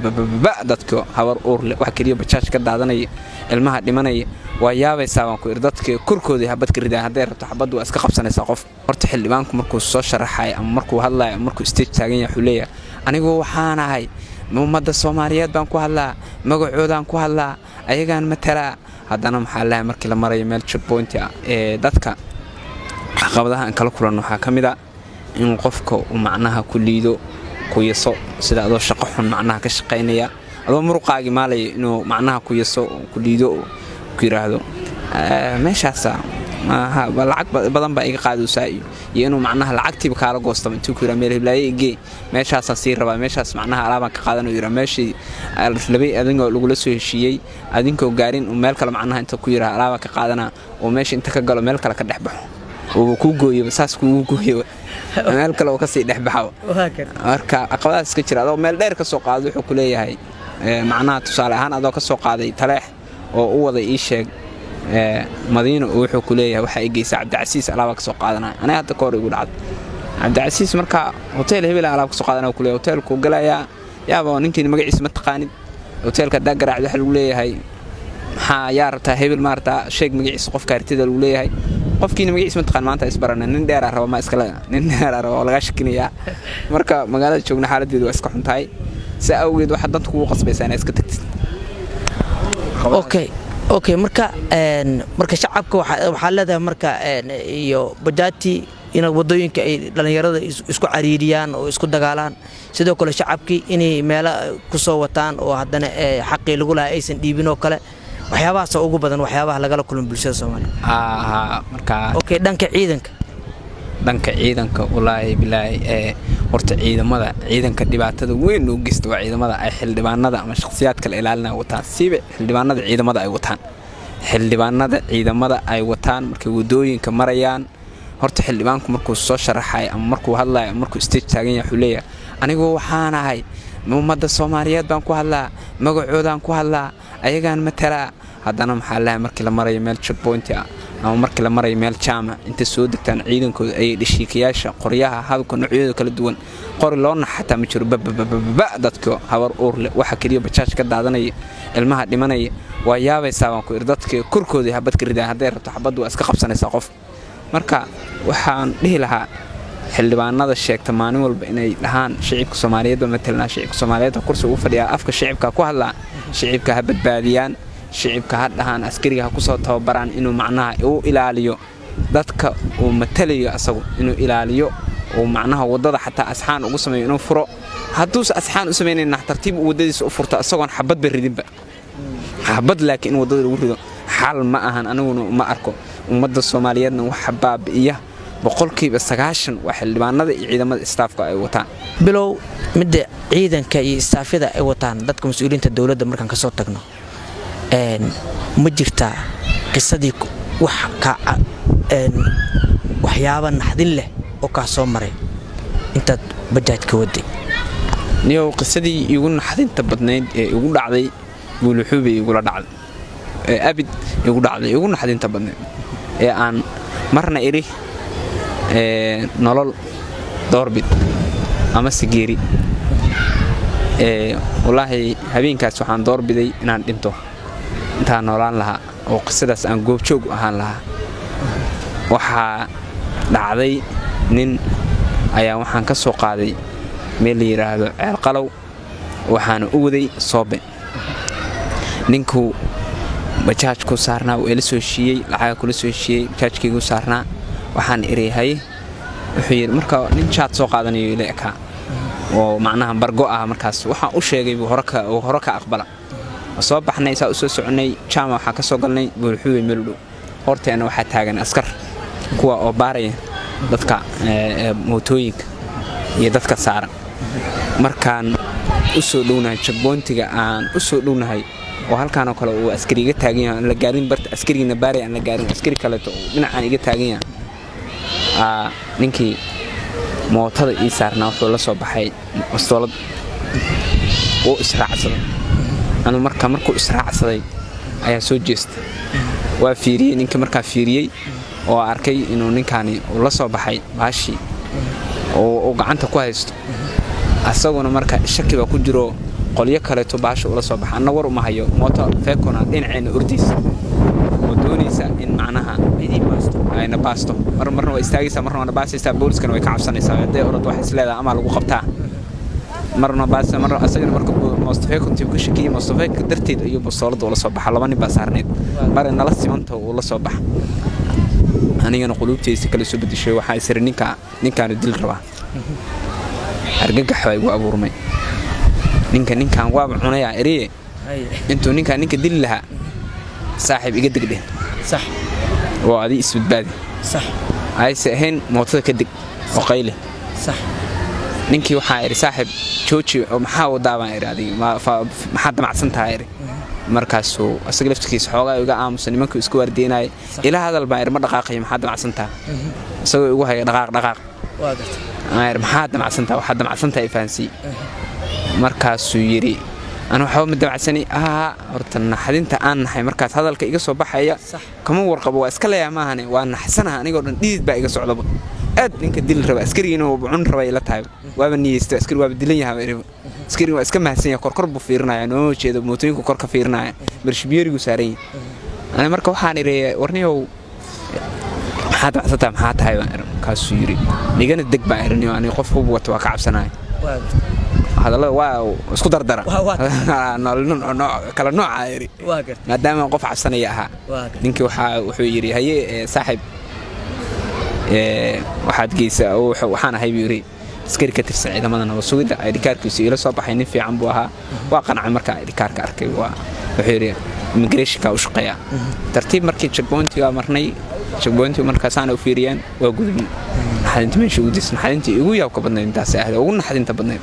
dadka habar uurle wax kaliya bajaaj ka daadanaya ilmaha dhimanaya waa yaabaysaa waan ku dadka kurkoodii habad ka ridaan haday rabto xabad waa iska qabsanaysaa qof horta xildhibaanku markuu soo sharaxay ama markuu hadlayo markuu stage taagan yahay xuleeya anigu waxaan ahay ummadda Soomaaliyeed baan ku hadlaa magacoodaan ku hadlaa ayagaan matala haddana maxaa lahayn markii la marayo meel checkpoint ee dadka caqabadaha aan kala kulan waxa kamid ah in qofka uu macnaha ku liido ku yeeso sida adoo shaqo xun macnaha ka shaqeynaya adoo muruqaagi maalay inuu macnaha ku yeeso ku liido ku yiraahdo meeshaas ha lacag badan baa iga qaadaysaa iyo inuu macnaha lacagtiba kala goosto intuu ku yiraahdo meel hiblaaye meeshaas si rabaa meeshaas macnaha alaab ka qaadanayo yiraahdo meeshii labay adingo lagu la soo heshiiyay adinko gaarin meel kale macnaha inta ku yiraahdo alaab ka qaadana oo meesha inta ka galo meel kale ka dhaxbaxo oo ku gooyo saas ku gooyo meel kale oo ka sii dhaxbaxo marka aqwadaas iska jira adoo meel dheer ka soo qaado wuxuu ku leeyahay macnaha tusaale ahaan adoo ka soo qaaday taleex oo u wada ii sheeg madiino wuxuu ku leeyahay waxa ay geysay Cabdicasiis alaab ka soo qaadanay aniga hadda koor igu dhacday Cabdicasiis marka hotel hebel alaab ka soo qaadanay ku leeyahay hotelku galaya yaabo ninkii magaciisa ma taqaanid hotelka dagaracd waxa lagu leeyahay maxaa yaa rabtaa hebel maarta sheeg magaciisa qofka artida lagu leeyahay qofkiina magaciisa ma taqaan maanta isbarana nin dheer raba ma iska nin dheer raba oo laga shakinayaa marka magaalada joogna xaaladeedu waa iska xuntahay si awgeed waxa dadku ugu qasbaysaa inay iska tagtid okay marka shacabka waxa leedahay marka iyo bajaati in wadooyinka ay dhalinyarada isku cariiriyaan oo isku dagaalaan sidoo kale shacabkii inay meel ku soo wataan oo haddana xaqii lagu lahaa aysan dhiibin oo kale waxyaabahaas ugu badan waxyaabaha laga la kulmo bulshada Soomaaliyeed marka dhanka ciidanka wallaahi bilaahi horta ciidanka dhibaatada weyn oo geysta waa ciidamada ay xildhibaanada ama shakhsiyaadka la ilaalinaya wataan siiba xildhibaanada ciidamada ay wataan markay wadooyinka marayaan horta xildhibaanku markuu soo sharaxay ama markuu hadlayo markuu stage taagan yahay xuleeya anigu waxaan ahay ummadda Soomaaliyeed baan ku hadlaa magacoodaan ku hadlaa ayagaan matala haddana maxaa lahayn markii la marayo meel checkpoint ama markii la marayo meel jaamac inta soo degtaan ciidankooda ay dhashiikayaasha qoryaha habka noocyada kala duwan qori loo naxata ma jiro dadka habar uurle waxa kaliya bajaaj ka daadanaya ilmaha dhimanaya waa yaabaysaa waan ku dadka kurkoodii habad ka ridaan haday rabto xabad waa iska qabsanaysaa qof marka waxaan dhihi lahaa xildhibaanada sheegta maalin walba inay dhahaan shacabka Soomaaliyeed matalan shacabka Soomaaliyeed kursi ugu fadhiya afka shacabka ku hadla shacabka ha badbaadiyaan shacabka ha dhahaan askariga ku soo tababaraan inuu macnaha uu ilaaliyo dadka uu matalayo asagu inuu ilaaliyo oo macnaha wadada xataa asxaan ugu sameeyo inuu furo hadduu asxaan u sameeyay tartiib wadadiisa u furto asagoon xabad baridinba xabad laakiin wadada lagu rido xal ma ahan aniguna ma arko ummadda Soomaaliyeedna wax baabi'iya boqolkiiba 90 waa xildhibaanada iyo ciidamada staafka ay wataan bilow midda ciidanka iyo staafida ay wataan dadka mas'uuliyiinta dawladda markaan ka soo tagno ma jirtaa qisadii waxyaabo naxdin leh oo ka soo maray inta bajaajka waday niyow qisadii igu naxdinta badnayd ee igu dhacday guuluxubay igu la dhacday abid igu dhacday igu naxdinta badnayd ee aan marna iri nolol doorbid ama sigeeri wallaahi habeenkaas waxaan doorbiday inaan dhinto intaan noolaan lahaa oo qisadaas aan goobjoog ahaan lahaa waxa dhacday nin ayaa waxaan ka soo qaaday meel la yiraahdo ceel qalow waxaan u waday Soobe ninku bajaajku saarnaa oo ila soo shiiyay lacag kula soo shiiyay bajaajkiigu saarnaa waxaan ireehay wuxuu yiri marka nin chat soo qaadanayo ilaa oo macnaha bargo ah markaas waxa uu sheegay hore ka aqbala soo baxnay saa u soo soconay jaama waxa ka soo galnay buulxuwe meel dhow horteena waxa taagan askar kuwa oo baaraya dadka mootooyinka iyo dadka saaran markaan u soo dhownahay checkpointiga aan u soo dhownahay oo halkaan oo kale uu askariga taagan yahay la gaarin barta askariga baaray aan la gaarin askari kale oo dhinacaan iga taagan yahay ninkii mootada ii saarnaa wuxuu la soo baxay wastoolad oo israacsaday anu markuu israacsaday ayaa soo jeestay waa fiiriyay ninka markaa fiiriyay oo arkay inuu ninkaani uu la soo baxay baashi oo gacanta ku haysto asaguna marka shakiba ku jiro qolyo kaleeto baasha ula soo baxa anna war uma hayo mooto feekona dhinacayna ordiisa oo doonaysa in macnaha ayna baasto marna waa istaagaysaa marna waa baasaysaa booliskana way ka cabsanaysaa hadday orod wax isleedahay ama lagu qabtaa marna baasa marna asagana marka Mustafa kuntii ku shakiyay Mustafa darteed ayuu basoolada ula soo baxa laba nin baa saarneed mar nala simanta uu la soo baxa anigana qulubtaysi kala soo bedeshay waxa isir ninkaan dil rabaa argagax way ugu abuurmay ninkaan waa cunaya eriye intuu ninka dil laha saaxiib iga degdeh صح وادي isbadbaadi صح ay sahin mootada ka deg oo qayle صح ninkii waxa ay saaxiib jooji oo maxaa u daaban iraadii maxaa damacsan tahay markaas uu asaga laftigiisa xoogaa uga aamusan nimanku isku wardiinay ila hadal baa ma dhaqaaqay maxaa damacsan tahay asagoo ugu hay dhaqaaq waa gartay maxaa damacsan tahay waxa damacsan tahay faansi markaas uu yiri أنا حاول مدعسني horta naxdinta aan nahay markaas hadalka iga soo baxaya kama warqabo waa iska leeyahay maahane waa naxsanaha anigoo dhan dhiid baa iga socdaba aad ninka dil raba askariina oo cun raba ila tahay waaba niyeysta askari waa dilan yahay askari waa iska mahadsan yahay kor buu fiirinaya noo jeedo mootooyinku kor ka fiirinaya barshbiirigu saaran ana marka waxaan ireeyay warniyow maxaa tahay kaas yiri nigana deg baa irniyo ani qof hub wato waa ka cabsanaay هذا لا واو اسكو دردره كلا نوع عيري ما دام قف عسنيه اها نينكي وحو يري هي صاحب waxaad geeysa waxaan ahay yiri askari ka tirsan ciidamada sugida ay dikaarkiisa ila soo baxay nin fiican buu ahaa waa qanacay marka ay dikaarka arkay waa wuxuu yiri immigration ka u shaqeeya tartiib markii checkpoint-ga marnay checkpoint-ga markaas aan u fiiriyeen waa gudubin xalinta meesha u disna xalinta igu yaab ka badnayd intaas ah ugu naxdinta badnayd